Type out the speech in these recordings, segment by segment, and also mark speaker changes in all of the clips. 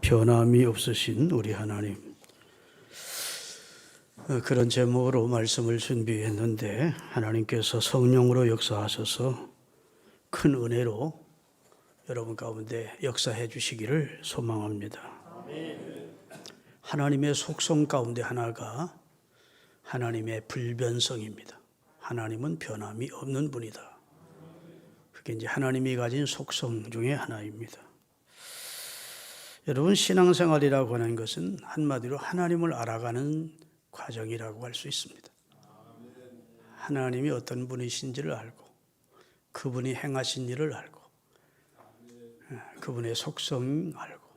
Speaker 1: 변함이 없으신 우리 하나님, 그런 제목으로 말씀을 준비했는데 하나님께서 성령으로 역사하셔서 큰 은혜로 여러분 가운데 역사해 주시기를 소망합니다. 하나님의 속성 가운데 하나가 하나님의 불변성입니다. 하나님은 변함이 없는 분이다. 그게 이제 하나님이 가진 속성 중에 하나입니다. 여러분, 신앙생활이라고 하는 것은 한마디로 하나님을 알아가는 과정이라고 할 수 있습니다. 하나님이 어떤 분이신지를 알고, 그분이 행하신 일을 알고, 그분의 속성 알고,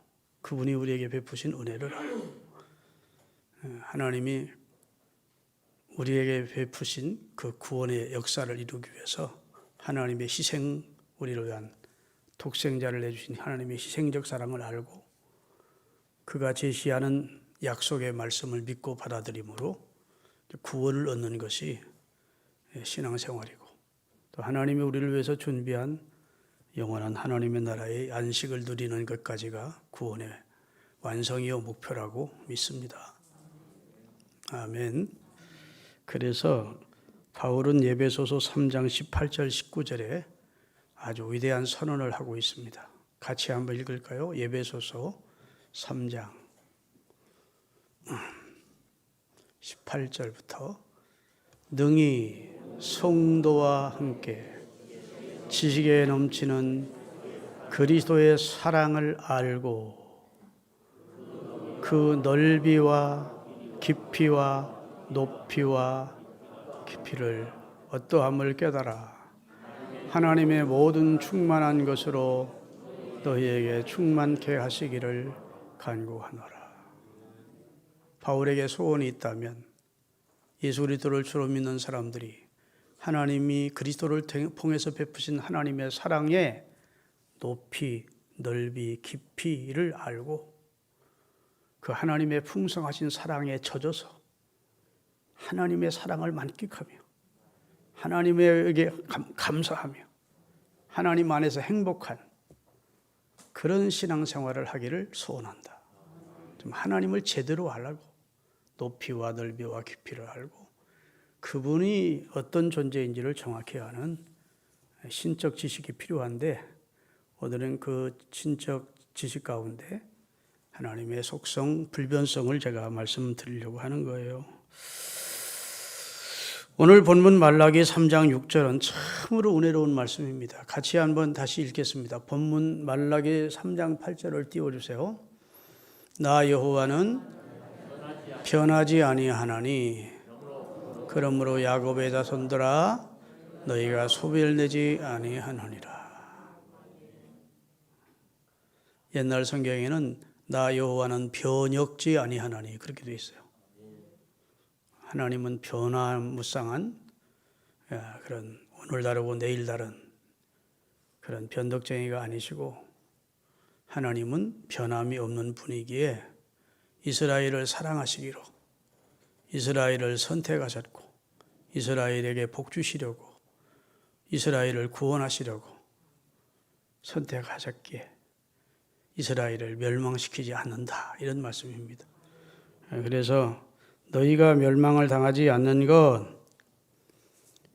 Speaker 1: 그분이 우리에게 베푸신 은혜를 알고, 하나님이 우리에게 베푸신 그 구원의 역사를 이루기 위해서 하나님의 희생, 우리를 위한 독생자를 내주신 하나님의 희생적 사랑을 알고, 그가 제시하는 약속의 말씀을 믿고 받아들임으로 구원을 얻는 것이 신앙생활이고, 또 하나님이 우리를 위해서 준비한 영원한 하나님의 나라의 안식을 누리는 것까지가 구원의 완성이요 목표라고 믿습니다. 아멘. 그래서 바울은 에베소서 3장 18절 19절에 아주 위대한 선언을 하고 있습니다. 같이 한번 읽을까요? 에베소서 3장 18절부터 능히 성도와 함께 지식에 넘치는 그리스도의 사랑을 알고 그 넓이와 깊이와 높이와 깊이를 어떠함을 깨달아 하나님의 모든 충만한 것으로 너희에게 충만케 하시기를 간구하노라. 바울에게 소원이 있다면 예수 그리스도를 주로 믿는 사람들이 하나님이 그리스도를 통해서 베푸신 하나님의 사랑의 높이, 넓이, 깊이를 알고 그 하나님의 풍성하신 사랑에 젖어서 하나님의 사랑을 만끽하며 하나님에게 감사하며 하나님 안에서 행복한 그런 신앙생활을 하기를 소원한다. 좀 하나님을 제대로 알고 높이와 넓이와 깊이를 알고 그분이 어떤 존재인지를 정확히 아는 신적 지식이 필요한데, 오늘은 그 신적 지식 가운데 하나님의 속성, 불변성을 제가 말씀드리려고 하는 거예요. 오늘 본문 말라기 3장 6절은 참으로 은혜로운 말씀입니다. 같이 한번 다시 읽겠습니다. 본문 말라기 3장 8절을 띄워주세요. 나 여호와는 변하지 아니하나니 그러므로 야곱의 자손들아 너희가 소멸되지 아니하느니라. 옛날 성경에는 나 여호와는 변혁지 아니하나니 그렇게 되어 있어요. 하나님은 변화무쌍한 그런 오늘 다르고 내일 다른 그런 변덕쟁이가 아니시고, 하나님은 변함이 없는 분이기에 이스라엘을 사랑하시기로 이스라엘을 선택하셨고 이스라엘에게 복 주시려고 이스라엘을 구원하시려고 선택하셨기에 이스라엘을 멸망시키지 않는다, 이런 말씀입니다. 그래서 너희가 멸망을 당하지 않는 것,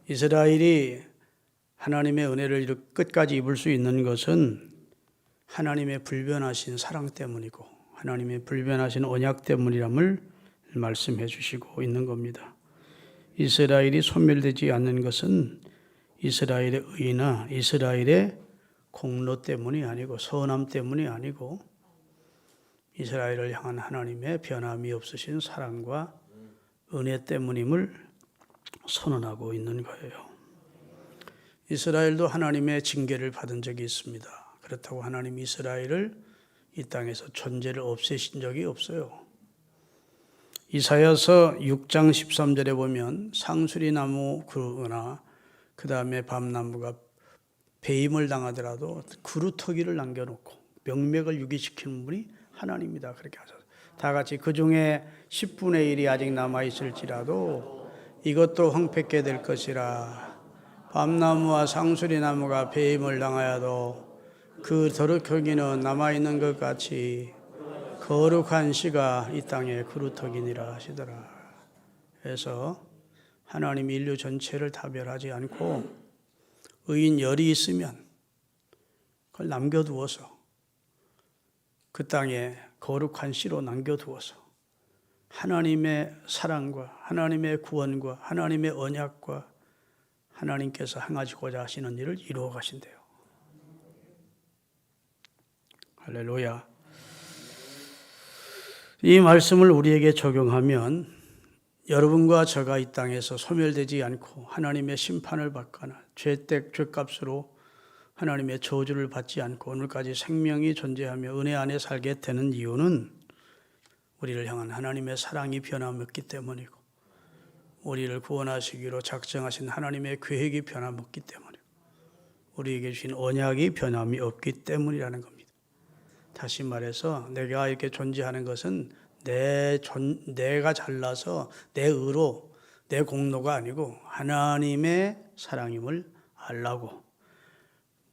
Speaker 1: 이스라엘이 하나님의 은혜를 끝까지 입을 수 있는 것은 하나님의 불변하신 사랑 때문이고 하나님의 불변하신 언약 때문이람을 말씀해 주시고 있는 겁니다. 이스라엘이 소멸되지 않는 것은 이스라엘의 의나 이스라엘의 공로 때문이 아니고 선함 때문이 아니고 이스라엘을 향한 하나님의 변함이 없으신 사랑과 은혜 때문임을 선언하고 있는 거예요. 이스라엘도 하나님의 징계를 받은 적이 있습니다. 그렇다고 하나님이 이스라엘을 이 땅에서 존재를 없애신 적이 없어요. 이사야서 6장 13절에 보면 상수리나무 그루나 그 다음에 밤나무가 배임을 당하더라도 그루터기를 남겨놓고 명맥을 유기시키는 분이 하나님이다, 그렇게 하셨어요. 다 같이 그 중에 10분의 1이 아직 남아있을지라도 이것도 황폐케 될 것이라. 밤나무와 상수리나무가 배임을 당하여도 그 더럽혀기는 남아있는 것 같이 거룩한 씨가 이 땅에 그루터기니라 하시더라. 그래서 하나님이 인류 전체를 다별하지 않고 의인 열이 있으면 그걸 남겨두어서 그 땅에 거룩한 씨로 남겨두어서 하나님의 사랑과 하나님의 구원과 하나님의 언약과 하나님께서 행하시고자 하시는 일을 이루어 가신대요. 할렐루야. 이 말씀을 우리에게 적용하면 여러분과 저가 이 땅에서 소멸되지 않고 하나님의 심판을 받거나 죄값으로 하나님의 저주를 받지 않고 오늘까지 생명이 존재하며 은혜 안에 살게 되는 이유는 우리를 향한 하나님의 사랑이 변함없기 때문이고 우리를 구원하시기로 작정하신 하나님의 계획이 변함없기 때문이고 우리에게 주신 언약이 변함이 없기 때문이라는 겁니다. 다시 말해서 내가 이렇게 존재하는 것은 내가 잘나서 내 의로 내 공로가 아니고 하나님의 사랑임을 알라고.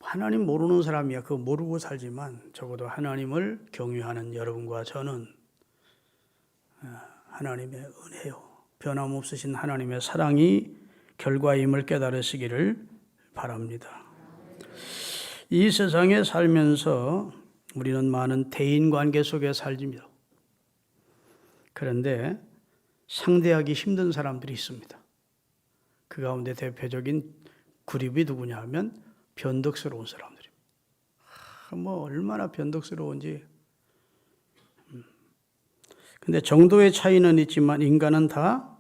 Speaker 1: 하나님 모르는 사람이야. 그거 모르고 살지만 적어도 하나님을 경외하는 여러분과 저는 하나님의 은혜요, 변함없으신 하나님의 사랑이 결과임을 깨달으시기를 바랍니다. 이 세상에 살면서 우리는 많은 대인관계 속에 살집니다. 그런데 상대하기 힘든 사람들이 있습니다. 그 가운데 대표적인 그룹이 누구냐 하면 변덕스러운 사람들입니다. 얼마나 변덕스러운지. 근데 정도의 차이는 있지만 인간은 다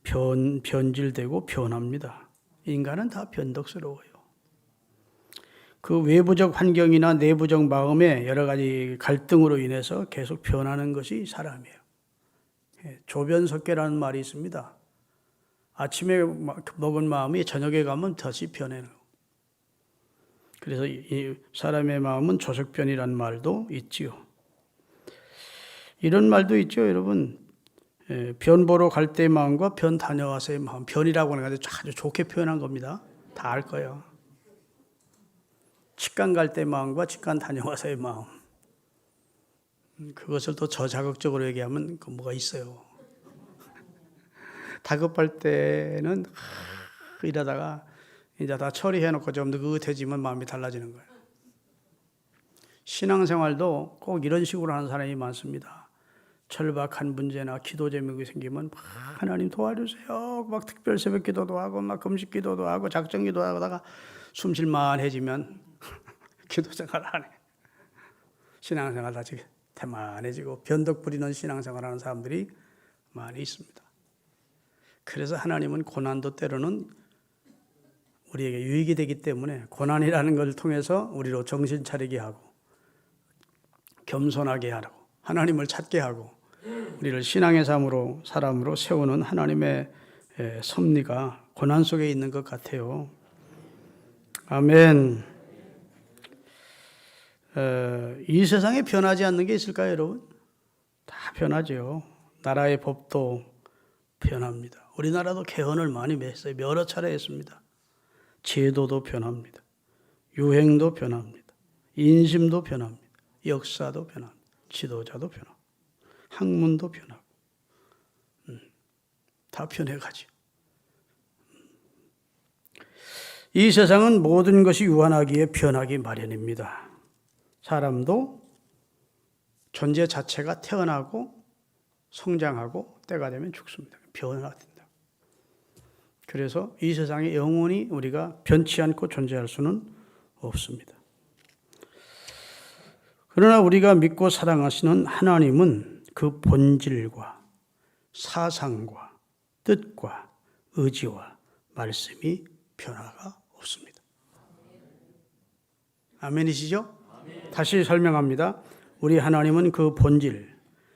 Speaker 1: 변질되고 변합니다. 인간은 다 변덕스러워요. 그 외부적 환경이나 내부적 마음의 여러 가지 갈등으로 인해서 계속 변하는 것이 사람이에요. 조변석계라는 말이 있습니다. 아침에 먹은 마음이 저녁에 가면 다시 변해요. 그래서 이 사람의 마음은 조석변이라는 말도 있지요. 이런 말도 있죠, 여러분. 변 보러 갈 때의 마음과 변 다녀와서의 마음. 변이라고 하는 게 아주 좋게 표현한 겁니다. 다 알 거예요. 직관 갈 때의 마음과 직관 다녀와서의 마음. 그것을 또 저자극적으로 얘기하면 그 뭐가 있어요. 다급할 때는 이러다가 이제 다 처리해놓고 좀 느긋해지면 마음이 달라지는 거예요. 신앙생활도 꼭 이런 식으로 하는 사람이 많습니다. 절박한 문제나 기도 제목이 생기면 막 하나님 도와주세요. 막 특별 새벽 기도도 하고 막 금식 기도도 하고 작정 기도 하다가 숨 쉴만해지면 기도생활 안 해. 신앙생활 다시 태만해지고 변덕 부리는 신앙생활하는 사람들이 많이 있습니다. 그래서 하나님은 고난도 때로는 우리에게 유익이 되기 때문에 고난이라는 것을 통해서 우리로 정신 차리게 하고 겸손하게 하고 하나님을 찾게 하고 우리를 신앙의 사람으로 세우는 하나님의 섭리가 고난 속에 있는 것 같아요. 아멘. 이 세상에 변하지 않는 게 있을까요, 여러분? 다 변하죠. 나라의 법도 변합니다. 우리나라도 개헌을 많이 했어요. 여러 차례 했습니다. 제도도 변합니다. 유행도 변합니다. 인심도 변합니다. 역사도 변합니다. 지도자도 변하고 학문도 변하고 다 변해가죠. 이 세상은 모든 것이 유한하기에 변하기 마련입니다. 사람도 존재 자체가 태어나고 성장하고 때가 되면 죽습니다. 변화된다. 그래서 이 세상에 영원히 우리가 변치 않고 존재할 수는 없습니다. 그러나 우리가 믿고 사랑하시는 하나님은 그 본질과 사상과 뜻과 의지와 말씀이 변화가 없습니다. 아멘이시죠? 다시 설명합니다. 우리 하나님은 그 본질,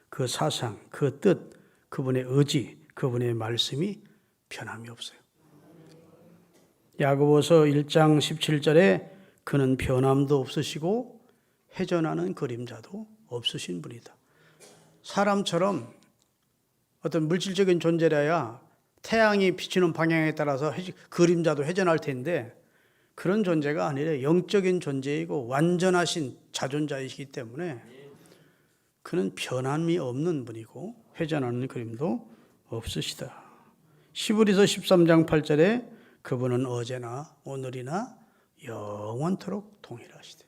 Speaker 1: 그 사상, 그 뜻, 그분의 의지, 그분의 말씀이 변함이 없어요. 야고보서 1장 17절에 그는 변함도 없으시고 회전하는 그림자도 없으신 분이다. 사람처럼 어떤 물질적인 존재라야 태양이 비치는 방향에 따라서 그림자도 회전할 텐데 그런 존재가 아니라 영적인 존재이고 완전하신 자존자이시기 때문에 그는 변함이 없는 분이고 회전하는 그림도 없으시다. 시브리서 13장 8절에 그분은 어제나 오늘이나 영원토록 동일하시다.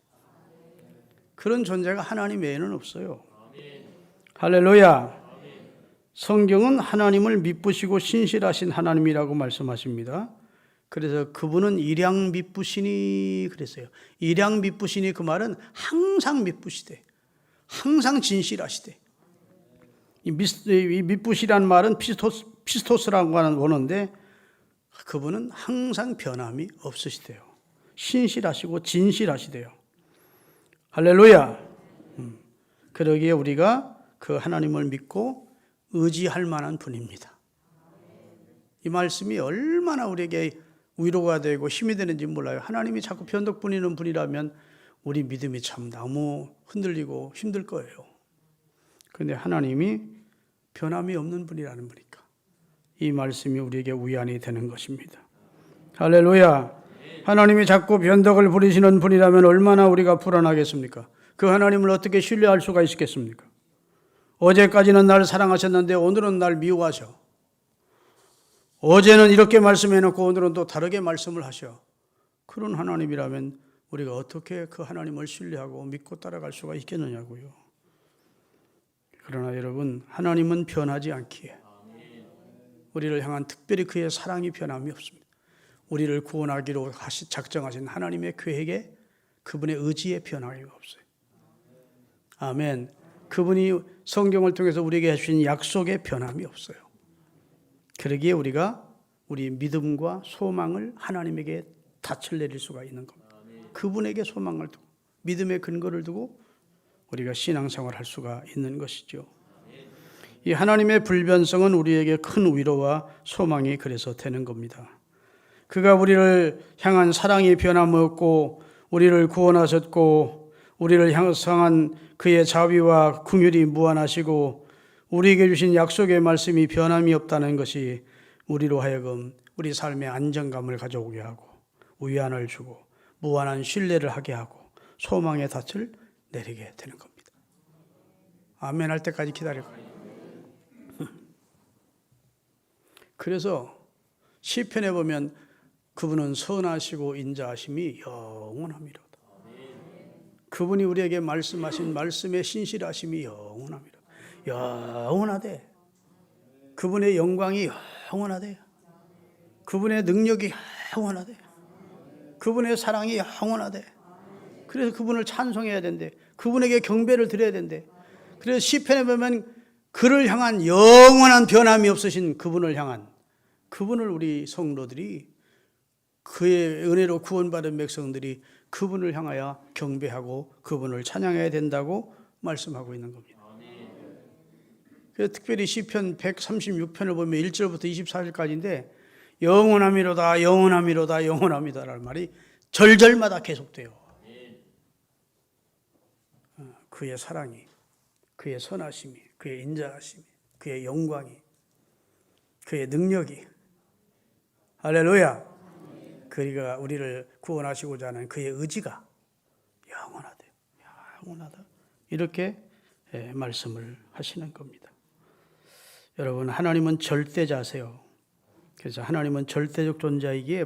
Speaker 1: 그런 존재가 하나님 외에는 없어요. 할렐루야. 성경은 하나님을 미쁘시고 신실하신 하나님이라고 말씀하십니다. 그래서 그분은 일양 미쁘시니 그랬어요. 일양 미쁘시니 그 말은 항상 미쁘시되 항상 진실하시되. 이 미쁘시란 말은 피스토스라고 하는 원어인데 그분은 항상 변함이 없으시대요. 신실하시고 진실하시대요. 할렐루야. 그러기에 우리가 그 하나님을 믿고 의지할 만한 분입니다. 이 말씀이 얼마나 우리에게 위로가 되고 힘이 되는지 몰라요. 하나님이 자꾸 변덕 부리는 분이라면 우리 믿음이 참 너무 흔들리고 힘들 거예요. 그런데 하나님이 변함이 없는 분이라는 분이니까 이 말씀이 우리에게 위안이 되는 것입니다. 할렐루야. 하나님이 자꾸 변덕을 부리시는 분이라면 얼마나 우리가 불안하겠습니까? 그 하나님을 어떻게 신뢰할 수가 있겠습니까? 어제까지는 날 사랑하셨는데 오늘은 날 미워하셔. 어제는 이렇게 말씀해놓고 오늘은 또 다르게 말씀을 하셔. 그런 하나님이라면 우리가 어떻게 그 하나님을 신뢰하고 믿고 따라갈 수가 있겠느냐고요. 그러나 여러분, 하나님은 변하지 않기에 우리를 향한 특별히 그의 사랑이 변함이 없습니다. 우리를 구원하기로 작정하신 하나님의 계획에 그분의 의지에 변함이 없어요. 아멘. 그분이 성경을 통해서 우리에게 해주신 약속에 변함이 없어요. 그러기에 우리가 우리 믿음과 소망을 하나님에게 닻을 내릴 수가 있는 겁니다. 그분에게 소망을 두고 믿음의 근거를 두고 우리가 신앙생활을 할 수가 있는 것이죠. 이 하나님의 불변성은 우리에게 큰 위로와 소망이 그래서 되는 겁니다. 그가 우리를 향한 사랑이 변함없고 우리를 구원하셨고 우리를 향한 그의 자비와 긍휼이 무한하시고 우리에게 주신 약속의 말씀이 변함이 없다는 것이 우리로 하여금 우리 삶의 안정감을 가져오게 하고 위안을 주고 무한한 신뢰를 하게 하고 소망의 닻을 내리게 되는 겁니다. 아멘 할 때까지 기다릴 거예요. 그래서 시편에 보면 그분은 선하시고 인자하심이 영원합니다. 그분이 우리에게 말씀하신 말씀의 신실하심이 영원합니다. 영원하대. 그분의 영광이 영원하대. 그분의 능력이 영원하대. 그분의 사랑이 영원하대. 그래서 그분을 찬송해야 된대. 그분에게 경배를 드려야 된대. 그래서 시편에 보면 그를 향한 영원한 변함이 없으신 그분을 향한 그분을 우리 성도들이 그의 은혜로 구원받은 백성들이 그분을 향하여 경배하고 그분을 찬양해야 된다고 말씀하고 있는 겁니다. 그래서 특별히 시편 136편을 보면 1절부터 24절까지인데 영원함이로다 영원함이로다 영원함이다라는 말이 절절마다 계속돼요. 그의 사랑이, 그의 선하심이, 그의 인자하심이, 그의 영광이, 그의 능력이 할렐루야. 그가 우리를 구원하시고자 하는 그의 의지가 영원하대. 영원하다. 이렇게 말씀을 하시는 겁니다. 여러분, 하나님은 절대자세요. 그래서 하나님은 절대적 존재이기에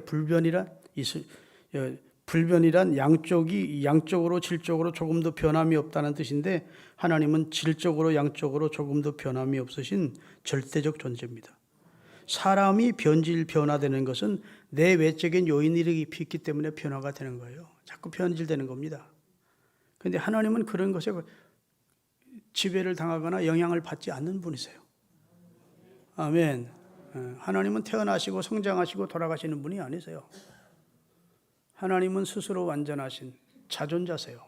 Speaker 1: 불변이란 양쪽으로 질적으로 조금도 변함이 없다는 뜻인데 하나님은 질적으로 양쪽으로 조금도 변함이 없으신 절대적 존재입니다. 사람이 변화되는 것은 내 외적인 요인이 있기 때문에 변화가 되는 거예요. 자꾸 변질되는 겁니다. 그런데 하나님은 그런 것에 지배를 당하거나 영향을 받지 않는 분이세요. 아멘. 하나님은 태어나시고 성장하시고 돌아가시는 분이 아니세요. 하나님은 스스로 완전하신 자존자세요.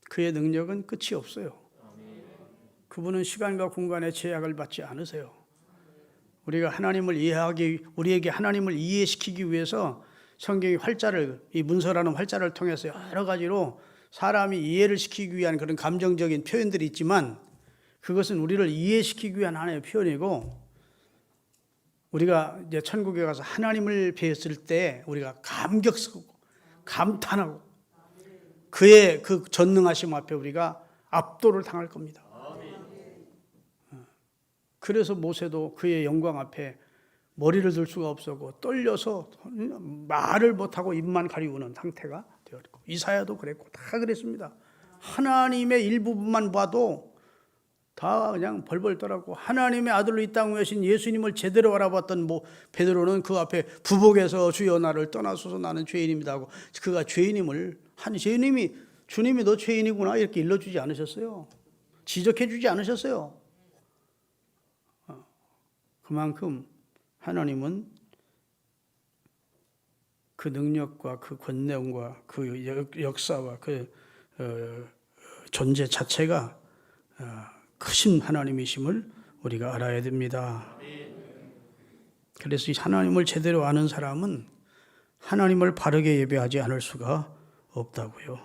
Speaker 1: 그의 능력은 끝이 없어요. 그분은 시간과 공간의 제약을 받지 않으세요. 우리가 하나님을 우리에게 하나님을 이해시키기 위해서 성경의 이 문서라는 활자를 통해서 여러 가지로 사람이 이해를 시키기 위한 그런 감정적인 표현들이 있지만 그것은 우리를 이해시키기 위한 하나의 표현이고 우리가 이제 천국에 가서 하나님을 뵈었을 때 우리가 감격스럽고 감탄하고 그의 그 전능하심 앞에 우리가 압도를 당할 겁니다. 그래서 모세도 그의 영광 앞에 머리를 들 수가 없었고 떨려서 말을 못하고 입만 가리우는 상태가 되었고, 이사야도 그랬고 다 그랬습니다. 하나님의 일부분만 봐도 다 그냥 벌벌 떨었고, 하나님의 아들로 이 땅에 오신 예수님을 제대로 알아봤던 베드로는 그 앞에 부복에서 주여 나를 떠나소서 나는 죄인입니다 하고, 그가 죄인임을 주님이 너 죄인이구나 이렇게 일러주지 않으셨어요. 지적해 주지 않으셨어요. 그만큼 하나님은 그 능력과 그 권능과 그 역사와 그 존재 자체가 크신 하나님이심을 우리가 알아야 됩니다. 그래서 이 하나님을 제대로 아는 사람은 하나님을 바르게 예배하지 않을 수가 없다고요.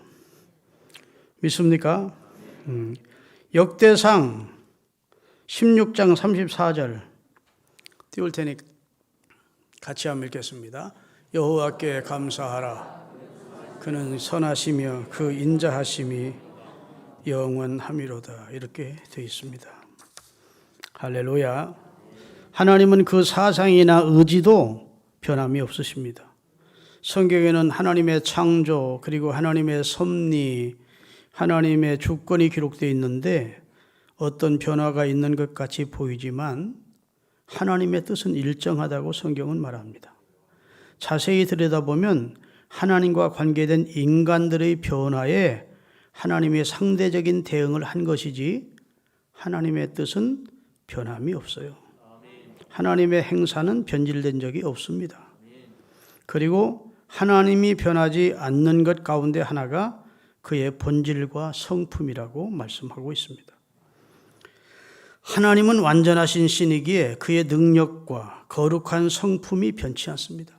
Speaker 1: 믿습니까? 역대상 16장 34절 띄울 테니 같이 한번 읽겠습니다. 여호와께 감사하라. 그는 선하시며 그 인자하심이 영원함이로다. 이렇게 되어 있습니다. 할렐루야. 하나님은 그 사상이나 의지도 변함이 없으십니다. 성경에는 하나님의 창조 그리고 하나님의 섭리, 하나님의 주권이 기록되어 있는데 어떤 변화가 있는 것 같이 보이지만 하나님의 뜻은 일정하다고 성경은 말합니다. 자세히 들여다보면 하나님과 관계된 인간들의 변화에 하나님의 상대적인 대응을 한 것이지 하나님의 뜻은 변함이 없어요. 하나님의 행사는 변질된 적이 없습니다. 그리고 하나님이 변하지 않는 것 가운데 하나가 그의 본질과 성품이라고 말씀하고 있습니다. 하나님은 완전하신 신이기에 그의 능력과 거룩한 성품이 변치 않습니다.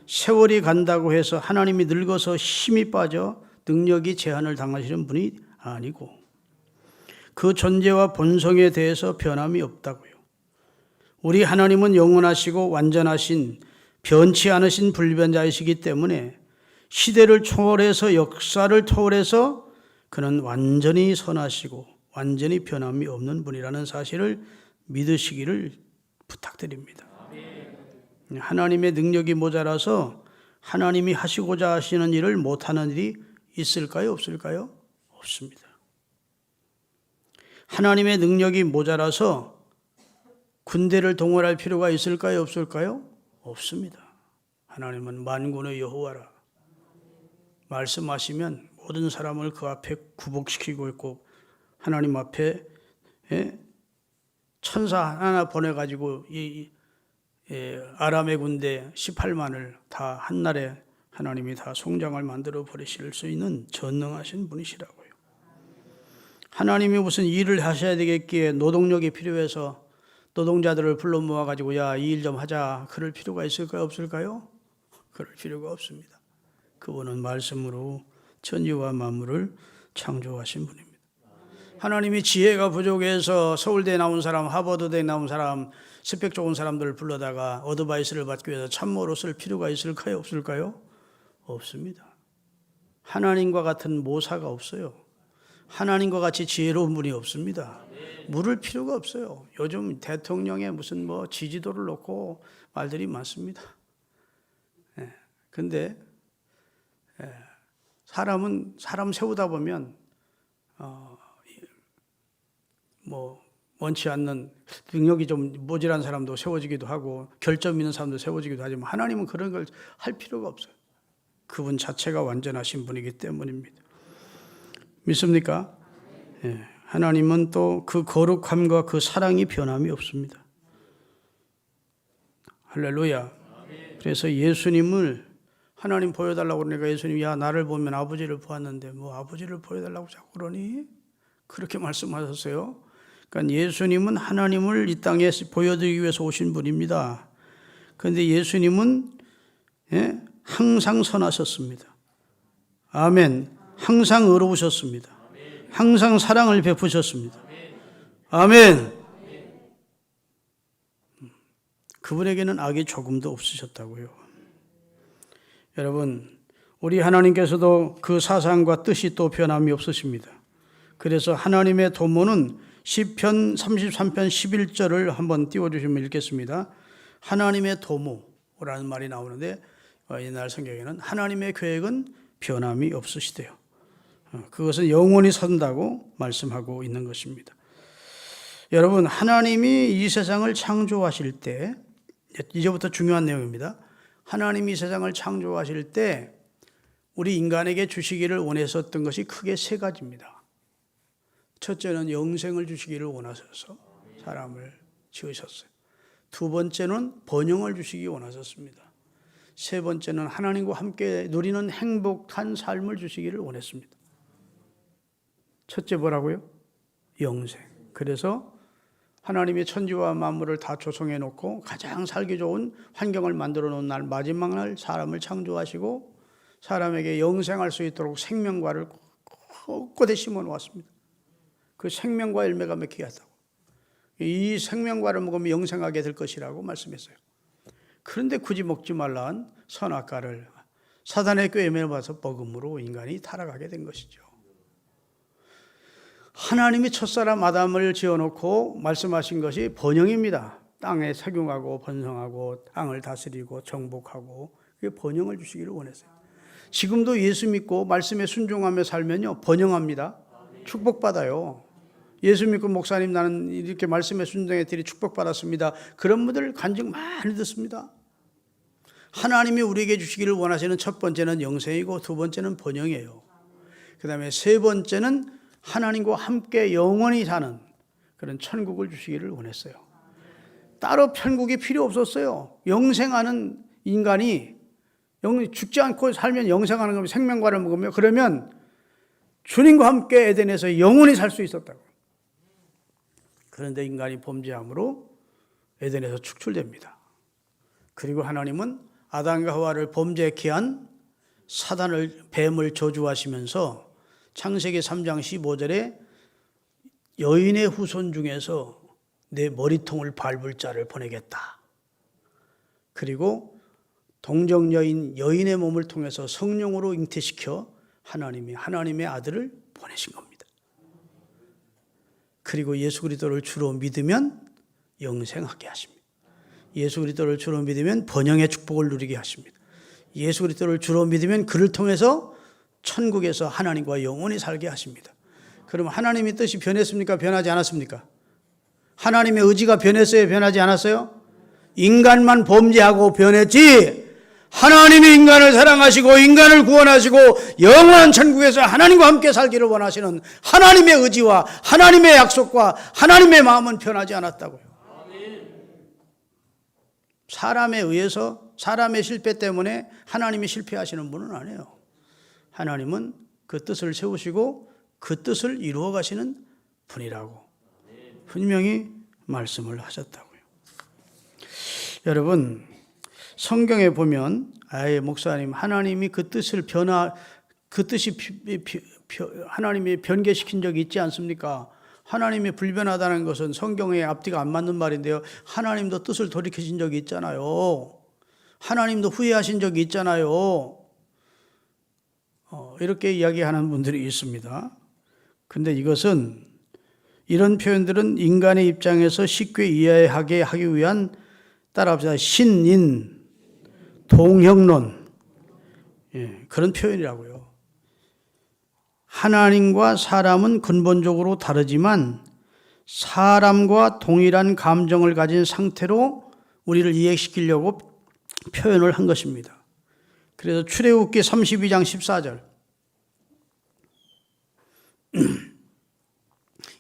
Speaker 1: 세월이 간다고 해서 하나님이 늙어서 힘이 빠져 능력이 제한을 당하시는 분이 아니고 그 존재와 본성에 대해서 변함이 없다고요. 우리 하나님은 영원하시고 완전하신 변치 않으신 불변자이시기 때문에 시대를 초월해서 역사를 초월해서 그는 완전히 선하시고 완전히 변함이 없는 분이라는 사실을 믿으시기를 부탁드립니다. 하나님의 능력이 모자라서 하나님이 하시고자 하시는 일을 못하는 일이 있을까요? 없을까요? 없습니다. 하나님의 능력이 모자라서 군대를 동원할 필요가 있을까요? 없을까요? 없습니다. 하나님은 만군의 여호와라. 말씀하시면 모든 사람을 그 앞에 굴복시키고 있고 하나님 앞에 천사 하나 보내가지고 아람의 군대 18만을 다 한날에 하나님이 다 송장을 만들어 버리실 수 있는 전능하신 분이시라고요. 하나님이 무슨 일을 하셔야 되겠기에 노동력이 필요해서 노동자들을 불러 모아가지고 야, 이 일 좀 하자 그럴 필요가 있을까요? 없을까요? 그럴 필요가 없습니다. 그분은 말씀으로 천지와 만물을 창조하신 분입니다. 하나님이 지혜가 부족해서 서울대에 나온 사람, 하버드대에 나온 사람, 스펙 좋은 사람들을 불러다가 어드바이스를 받기 위해서 참모로 쓸 필요가 있을까요? 없을까요? 없습니다. 하나님과 같은 모사가 없어요. 하나님과 같이 지혜로운 분이 없습니다. 물을 필요가 없어요. 요즘 대통령의 무슨 지지도를 놓고 말들이 많습니다. 근데 사람은 사람 세우다 보면 원치 않는 능력이 좀 모자란 사람도 세워지기도 하고 결점 있는 사람도 세워지기도 하지만 하나님은 그런 걸 할 필요가 없어요. 그분 자체가 완전하신 분이기 때문입니다. 믿습니까? 하나님은 또 그 거룩함과 그 사랑이 변함이 없습니다. 할렐루야. 그래서 예수님을 하나님 보여달라고 그러니까 예수님이 야, 나를 보면 아버지를 보았는데 아버지를 보여달라고 자꾸 그러니? 그렇게 말씀하셨어요. 그러니까 예수님은 하나님을 이 땅에 보여드리기 위해서 오신 분입니다. 그런데 예수님은 항상 선하셨습니다. 아멘. 항상 의로우셨습니다. 항상 사랑을 베푸셨습니다. 아멘. 그분에게는 악이 조금도 없으셨다고요. 여러분, 우리 하나님께서도 그 사상과 뜻이 또 변함이 없으십니다. 그래서 하나님의 도모는 시편 33편 11절을 한번 띄워주시면 읽겠습니다. 하나님의 도모라는 말이 나오는데 옛날 성경에는 하나님의 계획은 변함이 없으시대요. 그것은 영원히 선다고 말씀하고 있는 것입니다. 여러분, 하나님이 이 세상을 창조하실 때, 이제부터 중요한 내용입니다. 하나님이 이 세상을 창조하실 때 우리 인간에게 주시기를 원했었던 것이 크게 세 가지입니다. 첫째는 영생을 주시기를 원하셔서 사람을 지으셨어요. 두 번째는 번영을 주시기 원하셨습니다. 세 번째는 하나님과 함께 누리는 행복한 삶을 주시기를 원했습니다. 첫째 뭐라고요? 영생. 그래서 하나님이 천지와 만물을 다 조성해 놓고 가장 살기 좋은 환경을 만들어 놓은 날, 마지막 날 사람을 창조하시고 사람에게 영생할 수 있도록 생명과를 곳곳에 심어 놓았습니다. 그 생명과 열매가 맺히게 하다고. 이 생명과를 먹으면 영생하게 될 것이라고 말씀했어요. 그런데 굳이 먹지 말라는 선악과를 사단의 꾀에 봐서 먹음으로 인간이 타락하게 된 것이죠. 하나님이 첫사람 아담을 지어놓고 말씀하신 것이 번영입니다. 땅에 세균하고 번성하고 땅을 다스리고 정복하고 번영을 주시기를 원했어요. 지금도 예수 믿고 말씀에 순종하며 살면요 번영합니다. 축복받아요. 예수 믿고 목사님 나는 이렇게 말씀에 순종했더니 축복받았습니다. 그런 분들 간증 많이 듣습니다. 하나님이 우리에게 주시기를 원하시는 첫 번째는 영생이고 두 번째는 번영이에요. 그 다음에 세 번째는 하나님과 함께 영원히 사는 그런 천국을 주시기를 원했어요. 따로 천국이 필요 없었어요. 영생하는 인간이 죽지 않고 살면 영생하는 거면 생명과를 먹으며 그러면 주님과 함께 에덴에서 영원히 살 수 있었다고. 그런데 인간이 범죄함으로 에덴에서 축출됩니다. 그리고 하나님은 아담과 하와를 범죄케 한 사단을 뱀을 저주하시면서 창세기 3장 15절에 여인의 후손 중에서 내 머리통을 밟을 자를 보내겠다. 그리고 동정 여인의 몸을 통해서 성령으로 잉태시켜 하나님의 아들을 보내신 겁니다. 그리고 예수 그리스도를 주로 믿으면 영생하게 하십니다. 예수 그리스도를 주로 믿으면 번영의 축복을 누리게 하십니다. 예수 그리스도를 주로 믿으면 그를 통해서 천국에서 하나님과 영원히 살게 하십니다. 그럼 하나님의 뜻이 변했습니까? 변하지 않았습니까? 하나님의 의지가 변했어요? 변하지 않았어요? 인간만 범죄하고 변했지 하나님이 인간을 사랑하시고 인간을 구원하시고 영원한 천국에서 하나님과 함께 살기를 원하시는 하나님의 의지와 하나님의 약속과 하나님의 마음은 변하지 않았다고요. 사람에 의해서 사람의 실패 때문에 하나님이 실패하시는 분은 아니에요. 하나님은 그 뜻을 세우시고 그 뜻을 이루어 가시는 분이라고 분명히 말씀을 하셨다고요. 여러분, 성경에 보면 목사님 하나님이 그 뜻이 하나님이 변개시킨 적이 있지 않습니까? 하나님이 불변하다는 것은 성경의 앞뒤가 안 맞는 말인데요. 하나님도 뜻을 돌이키신 적이 있잖아요. 하나님도 후회하신 적이 있잖아요. 이렇게 이야기하는 분들이 있습니다. 근데 이런 표현들은 인간의 입장에서 쉽게 이해하게 하기 위한 따라합시다. 신인, 동형론 그런 표현이라고요. 하나님과 사람은 근본적으로 다르지만 사람과 동일한 감정을 가진 상태로 우리를 이해시키려고 표현을 한 것입니다. 그래서 출애굽기 32장 14절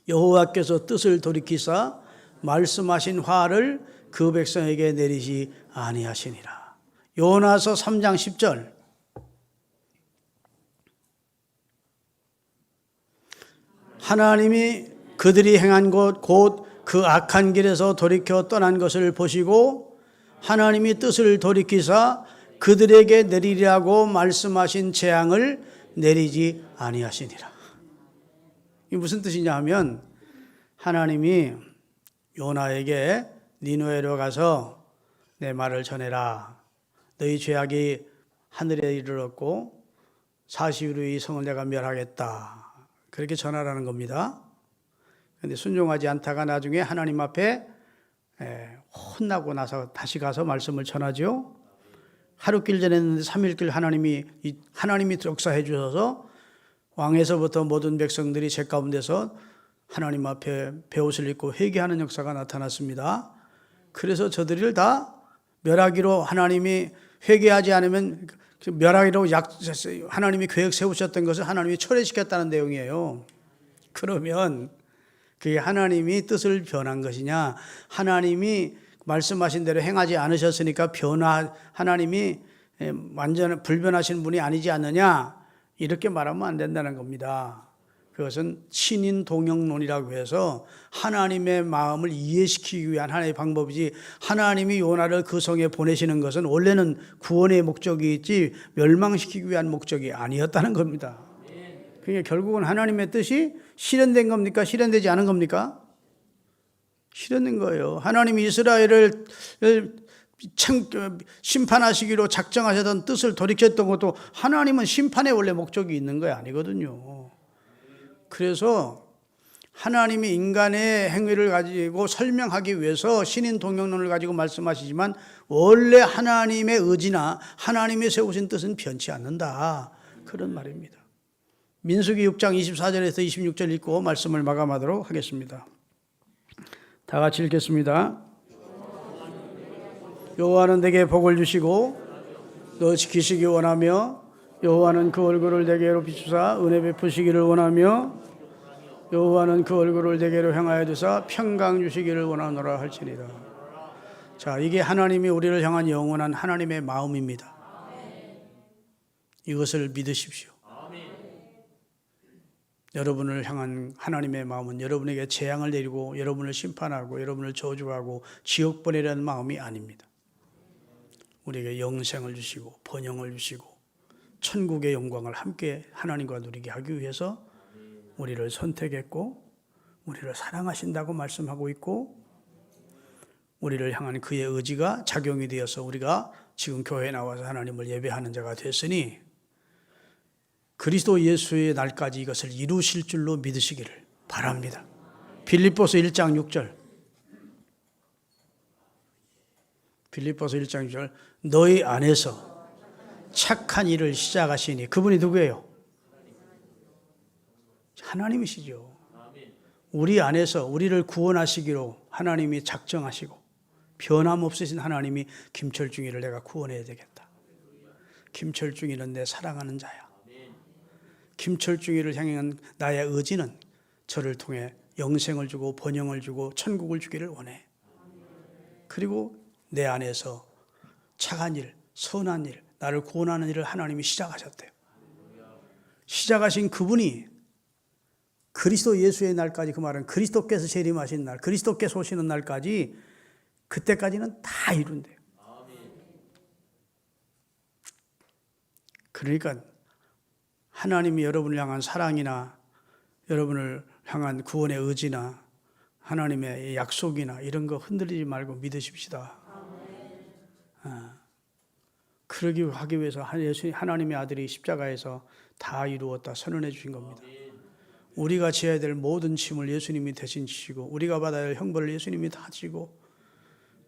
Speaker 1: 여호와께서 뜻을 돌이키사 말씀하신 화를 그 백성에게 내리지 아니하시니라. 요나서 3장 10절 하나님이 그들이 행한 것 곧 그 악한 길에서 돌이켜 떠난 것을 보시고 하나님이 뜻을 돌이키사 그들에게 내리라고 말씀하신 재앙을 내리지 아니하시니라. 이게 무슨 뜻이냐 하면 하나님이 요나에게 니느웨로 가서 내 말을 전해라. 너희 죄악이 하늘에 이르렀고 40일 후에 이 성을 내가 멸하겠다. 그렇게 전하라는 겁니다. 그런데 순종하지 않다가 나중에 하나님 앞에 혼나고 나서 다시 가서 말씀을 전하죠. 하루길 전했는데 3일길 하나님이 역사해 주셔서 왕에서부터 모든 백성들이 제 가운데서 하나님 앞에 베옷을 입고 회개하는 역사가 나타났습니다. 그래서 저들을 다 멸하기로 하나님이 회개하지 않으면 멸하기로 하나님이 계획 세우셨던 것을 하나님이 철회시켰다는 내용이에요. 그러면 그게 하나님이 뜻을 변한 것이냐, 하나님이 말씀하신 대로 행하지 않으셨으니까 하나님이 완전 불변하신 분이 아니지 않느냐, 이렇게 말하면 안 된다는 겁니다. 그것은 신인 동역론이라고 해서 하나님의 마음을 이해시키기 위한 하나의 방법이지, 하나님이 요나를 그 성에 보내시는 것은 원래는 구원의 목적이 있지 멸망시키기 위한 목적이 아니었다는 겁니다. 그러니까 결국은 하나님의 뜻이 실현된 겁니까? 실현되지 않은 겁니까? 실현된 거예요. 하나님이 이스라엘을 심판하시기로 작정하셨던 뜻을 돌이켰던 것도 하나님은 심판의 원래 목적이 있는 거 아니거든요. 그래서 하나님이 인간의 행위를 가지고 설명하기 위해서 신인 동역론을 가지고 말씀하시지만 원래 하나님의 의지나 하나님이 세우신 뜻은 변치 않는다, 그런 말입니다. 민수기 6장 24절에서 26절 읽고 말씀을 마감하도록 하겠습니다. 다 같이 읽겠습니다. 여호와는 내게 복을 주시고 너 지키시기 원하며 여호와는 그 얼굴을 내게로 비추사 은혜 베푸시기를 원하며 여호와는 그 얼굴을 내게로 향하여 두사 평강 주시기를 원하노라 할지니라. 자, 이게 하나님이 우리를 향한 영원한 하나님의 마음입니다. 이것을 믿으십시오. 여러분을 향한 하나님의 마음은 여러분에게 재앙을 내리고 여러분을 심판하고 여러분을 저주하고 지옥 보내려는 마음이 아닙니다. 우리에게 영생을 주시고 번영을 주시고 천국의 영광을 함께 하나님과 누리게 하기 위해서 우리를 선택했고 우리를 사랑하신다고 말씀하고 있고, 우리를 향한 그의 의지가 작용이 되어서 우리가 지금 교회에 나와서 하나님을 예배하는 자가 됐으니 그리스도 예수의 날까지 이것을 이루실 줄로 믿으시기를 바랍니다. 빌립보서 1장 6절. 빌립보서 1장 6절. 너희 안에서 착한 일을 시작하시니, 그분이 누구예요? 하나님이시죠. 우리 안에서 우리를 구원하시기로 하나님이 작정하시고 변함없으신 하나님이 김철중이를 내가 구원해야 되겠다. 김철중이는 내 사랑하는 자야. 김철중이를 향한 나의 의지는 저를 통해 영생을 주고 번영을 주고 천국을 주기를 원해. 그리고 내 안에서 착한 일, 선한 일, 나를 구원하는 일을 하나님이 시작하셨대요. 시작하신 그분이 그리스도 예수의 날까지, 그 말은 그리스도께서 재림하신 날, 그리스도께서 오시는 날까지, 그때까지는 다 이룬대요. 그러니까 하나님이 여러분을 향한 사랑이나 여러분을 향한 구원의 의지나 하나님의 약속이나 이런 거 흔들리지 말고 믿으십시다. 그러기 하기 위해서 하나님의 아들이 십자가에서 다 이루었다 선언해 주신 겁니다. 우리가 지어야 될 모든 짐을 예수님이 대신 지시고 우리가 받아야 할 형벌을 예수님이 다 지고,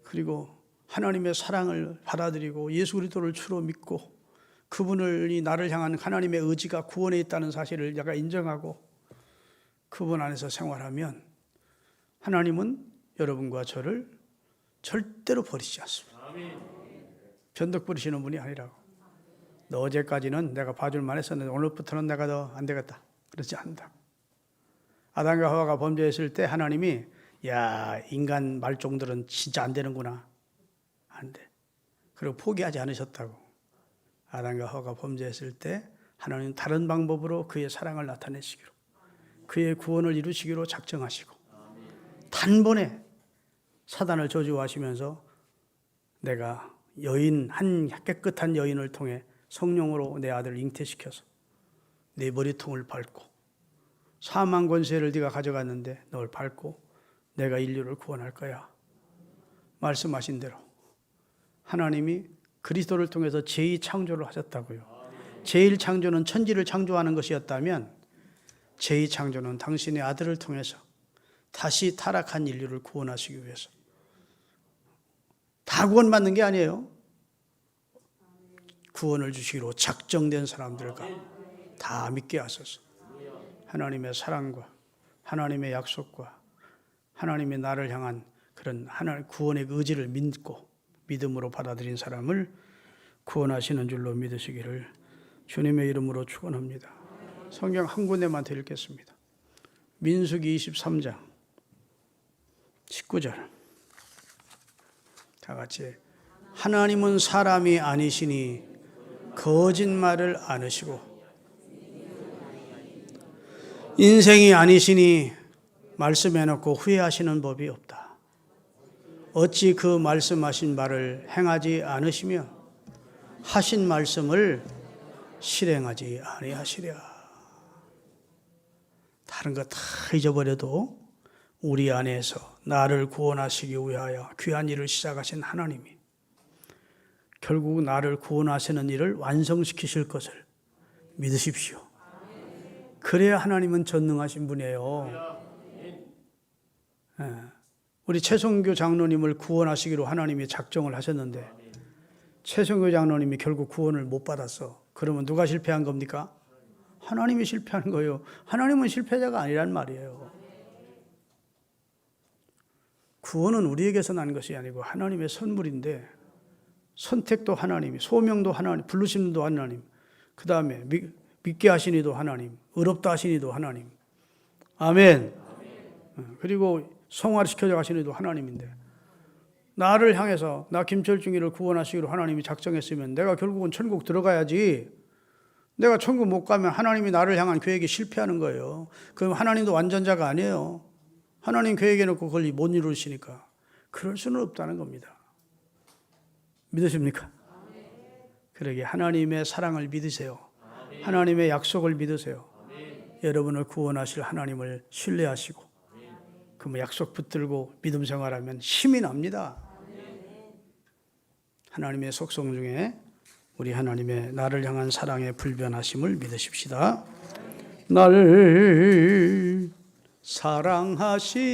Speaker 1: 그리고 하나님의 사랑을 받아들이고 예수 그리스도를 주로 믿고 그분이 나를 향한 하나님의 의지가 구원에 있다는 사실을 내가 인정하고 그분 안에서 생활하면 하나님은 여러분과 저를 절대로 버리지 않습니다. 변덕 부리시는 분이 아니라고. 너 어제까지는 내가 봐줄만 했었는데 오늘부터는 내가 더 안 되겠다, 그렇지 않다. 아담과 하와가 범죄했을 때 하나님이 야, 인간 말종들은 진짜 안 되는구나, 안 돼. 그리고 포기하지 않으셨다고. 아담과 하와가 범죄했을 때 하나님은 다른 방법으로 그의 사랑을 나타내시기로, 그의 구원을 이루시기로 작정하시고 단번에 사단을 저주하시면서 내가 한 깨끗한 여인을 통해 성령으로 내 아들을 잉태시켜서 내 머리통을 밟고 사망 권세를 네가 가져갔는데 널 밟고 내가 인류를 구원할 거야. 말씀하신 대로 하나님이 그리스도를 통해서 제2창조를 하셨다고요. 제1창조는 천지를 창조하는 것이었다면 제2창조는 당신의 아들을 통해서 다시 타락한 인류를 구원하시기 위해서. 다 구원받는 게 아니에요. 구원을 주시기로 작정된 사람들과 다 믿게 하소서. 하나님의 사랑과 하나님의 약속과 하나님의 나를 향한 그런 하나님 구원의 의지를 믿고 믿음으로 받아들인 사람을 구원하시는 줄로 믿으시기를 주님의 이름으로 축원합니다. 성경 한 군데만 더 읽겠습니다. 민수기 23장 19절 다 같이 하나님은 사람이 아니시니 거짓말을 않으시고 인생이 아니시니 말씀해놓고 후회하시는 법이 없다. 어찌 그 말씀하신 바를 행하지 않으시며 하신 말씀을 실행하지 아니하시랴. 다른 거 다 잊어버려도 우리 안에서 나를 구원하시기 위하여 귀한 일을 시작하신 하나님이 결국 나를 구원하시는 일을 완성시키실 것을 믿으십시오. 그래야 하나님은 전능하신 분이에요. 우리 최성교 장로님을 구원하시기로 하나님이 작정을 하셨는데 최성교 장로님이 결국 구원을 못 받았어. 그러면 누가 실패한 겁니까? 하나님이 실패한 거예요. 하나님은 실패자가 아니란 말이에요. 구원은 우리에게서 난 것이 아니고 하나님의 선물인데 선택도 하나님이, 소명도 하나님, 부르심도 하나님, 그 다음에 믿게 하신 이도 하나님, 의롭다 하신 이도 하나님. 아멘. 그리고 성화시켜져 가신 이도 하나님인데 나를 향해서 나 김철중이를 구원하시기로 하나님이 작정했으면 내가 결국은 천국 들어가야지. 내가 천국 못 가면 하나님이 나를 향한 계획이 실패하는 거예요. 그럼 하나님도 완전자가 아니에요. 하나님 계획해 놓고 그걸 못 이루시니까 그럴 수는 없다는 겁니다. 믿으십니까? 그러게 하나님의 사랑을 믿으세요. 하나님의 약속을 믿으세요. 여러분을 구원하실 하나님을 신뢰하시고 그 약속 붙들고 믿음 생활하면 힘이 납니다. 하나님의 속성 중에 우리 하나님의 나를 향한 사랑의 불변하심을 믿으십시다. 나를 사랑하시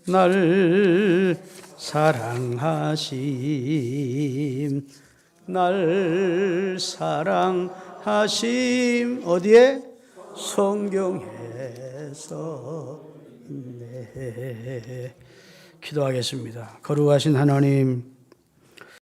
Speaker 1: 날 사랑하심 날 사랑하심 어디에? 성경에서 있네. 기도하겠습니다. 거룩하신 하나님